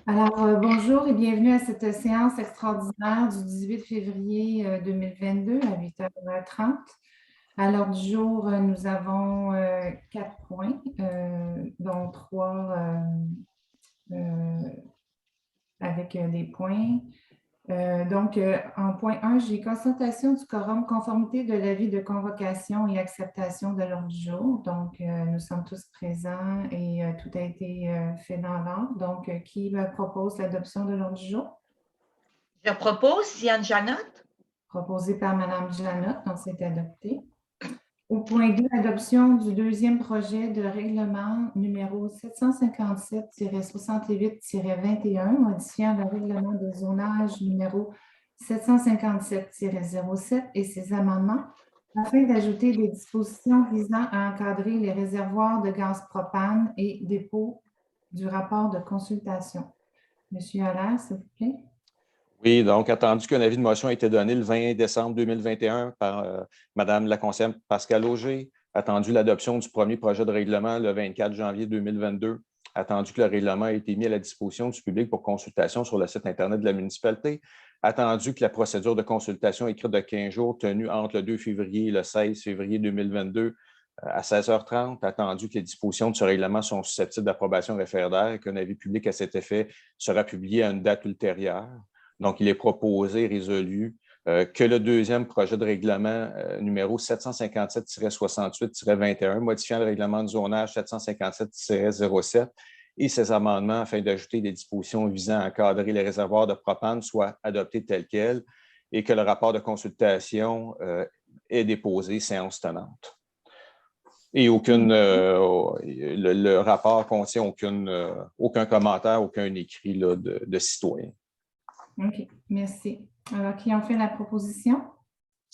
Bonjour et bienvenue à cette séance extraordinaire du 18 février 2022 à 8h30. À l'ordre du jour, nous avons 4 points, dont 3 avec des points. En point 1, j'ai constatation du quorum, conformité de l'avis de convocation et acceptation de l'ordre du jour. Nous sommes tous présents et tout a été fait dans l'ordre. Qui me propose l'adoption de l'ordre du jour? Je propose Diane Janotte. Proposé par Mme Janotte, donc c'est adopté. Au point 2, adoption du deuxième projet de règlement numéro 757-68-21, modifiant le règlement de zonage numéro 757-07 et ses amendements afin d'ajouter des dispositions visant à encadrer les réservoirs de gaz propane et dépôts du rapport de consultation. Monsieur Allaire, s'il vous plaît. Oui, donc, attendu qu'un avis de motion a été donné le 20 décembre 2021 par Mme la conseillère Pascale Auger, attendu l'adoption du premier projet de règlement le 24 janvier 2022, attendu que le règlement a été mis à la disposition du public pour consultation sur le site Internet de la municipalité, attendu que la procédure de consultation écrite de 15 jours tenue entre le 2 février et le 16 février 2022 à 16h30, attendu que les dispositions de ce règlement sont susceptibles d'approbation référendaire et qu'un avis public à cet effet sera publié à une date ultérieure. Donc, il est proposé, résolu, que le deuxième projet de règlement numéro 757-68-21, modifiant le règlement de zonage 757-07 et ses amendements afin d'ajouter des dispositions visant à encadrer les réservoirs de propane soient adoptés tels quels et que le rapport de consultation est déposé séance tenante. Et le rapport contient aucun commentaire, aucun écrit là, de citoyen. OK, merci. Alors, qui en fait la proposition?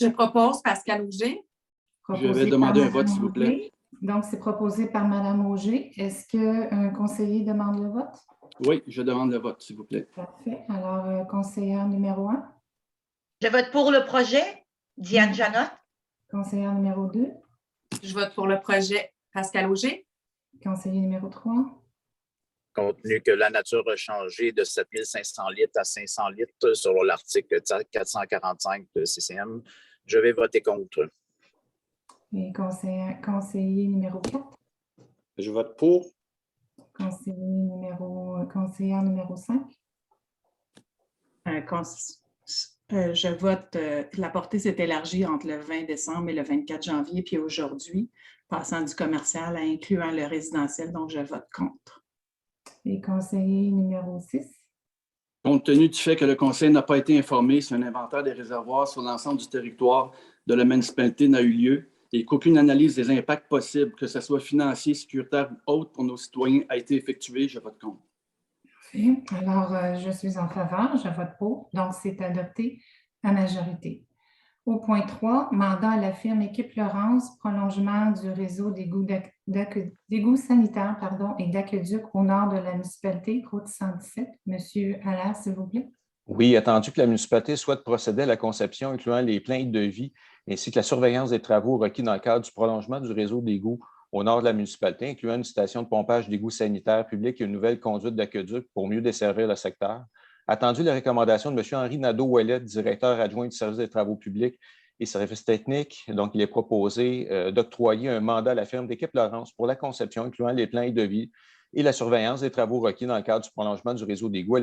Je propose Pascale Auger. Je vais demander un vote, s'il vous plaît. Donc, c'est proposé par Mme Auger. Est-ce qu'un conseiller demande le vote? Oui, je demande le vote, s'il vous plaît. Parfait. Alors, conseillère numéro 1. Je vote pour le projet, Diane Janotte. Conseillère numéro 2. Je vote pour le projet, Pascale Auger. Conseiller numéro 3. Compte tenu que la nature a changé de 7500 litres à 500 litres sur l'article 445 de CCM, je vais voter contre. Et conseiller numéro 4. Je vote pour. Conseillère numéro 5. Je vote, la portée s'est élargie entre le 20 décembre et le 24 janvier, puis aujourd'hui, passant du commercial à incluant le résidentiel, donc je vote contre. Et conseiller numéro 6. Compte tenu du fait que le conseil n'a pas été informé sur un inventaire des réservoirs sur l'ensemble du territoire de la municipalité n'a eu lieu et qu'aucune analyse des impacts possibles, que ce soit financier, sécuritaire ou autre pour nos citoyens, a été effectuée, je vote contre. Alors, je suis en faveur, je vote pour. Donc, c'est adopté à majorité. Au point 3, mandat à la firme Équipe Laurence, prolongement du réseau d'égouts sanitaires et d'aqueducs au nord de la municipalité, route 117. Monsieur Allaire, s'il vous plaît. Oui, attendu que la municipalité souhaite procéder à la conception incluant les plans de vie ainsi que la surveillance des travaux requis dans le cadre du prolongement du réseau d'égouts au nord de la municipalité, incluant une station de pompage d'égouts sanitaires publics et une nouvelle conduite d'aqueduc pour mieux desservir le secteur. Attendu les recommandations de M. Henri Nadeau-Ouellet, directeur adjoint du service des travaux publics et services techniques. Donc, il est proposé d'octroyer un mandat à la firme d'Équipe Laurence pour la conception, incluant les plans et devis et la surveillance des travaux requis dans le cadre du prolongement du réseau d'égouts à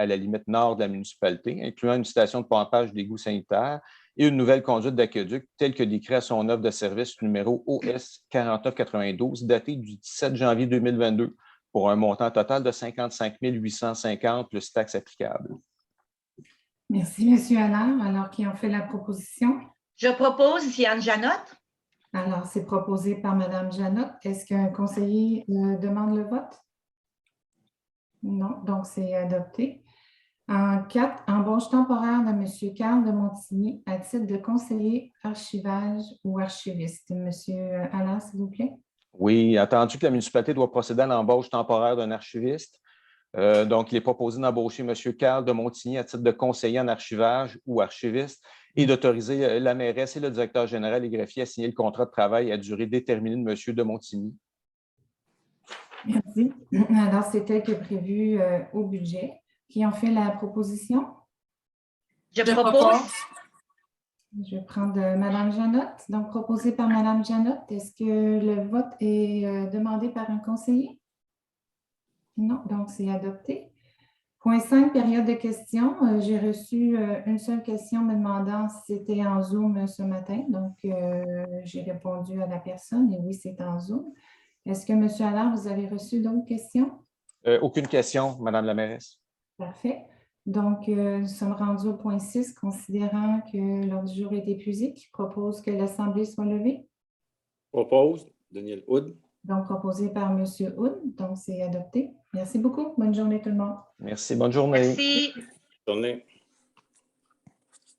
la limite nord de la municipalité, incluant une station de pompage d'égouts sanitaires et une nouvelle conduite d'aqueduc telle que décrit à son offre de service numéro OS 4992, datée du 17 janvier 2022, pour un montant total de 55 850 plus taxes applicables. Merci, M. Allaire. Alors, qui en fait la proposition? Je propose Diane Janotte. Alors, c'est proposé par Mme Janotte. Est-ce qu'un conseiller demande le vote? Non, donc c'est adopté. En 4, embauche temporaire de M. Carl de Montigny à titre de conseiller archivage ou archiviste. M. Allaire, s'il vous plaît. Oui, attendu que la municipalité doit procéder à l'embauche temporaire d'un archiviste. Donc, il est proposé d'embaucher M. Carl de Montigny à titre de conseiller en archivage ou archiviste et d'autoriser la mairesse et le directeur général et greffier à signer le contrat de travail à durée déterminée de M. de Montigny. Merci. Alors, c'est tel que prévu au budget. Qui en fait la proposition? Je propose. Je vais prendre Mme Janotte. Donc, proposé par Mme Janotte. Est-ce que le vote est demandé par un conseiller? Non, donc c'est adopté. Point 5, période de questions. J'ai reçu une seule question me demandant si c'était en Zoom ce matin. Donc, j'ai répondu à la personne et oui, c'est en Zoom. Est-ce que, M. Allard, vous avez reçu d'autres questions? Aucune question, Madame la mairesse. Parfait. Donc, nous sommes rendus au point 6, considérant que l'ordre du jour est épuisé, qui propose que l'Assemblée soit levée. Propose, Daniel Hood. Donc, proposé par M. Hood. Donc, c'est adopté. Merci beaucoup. Bonne journée tout le monde. Merci. Bonne journée. Merci. Bonne journée.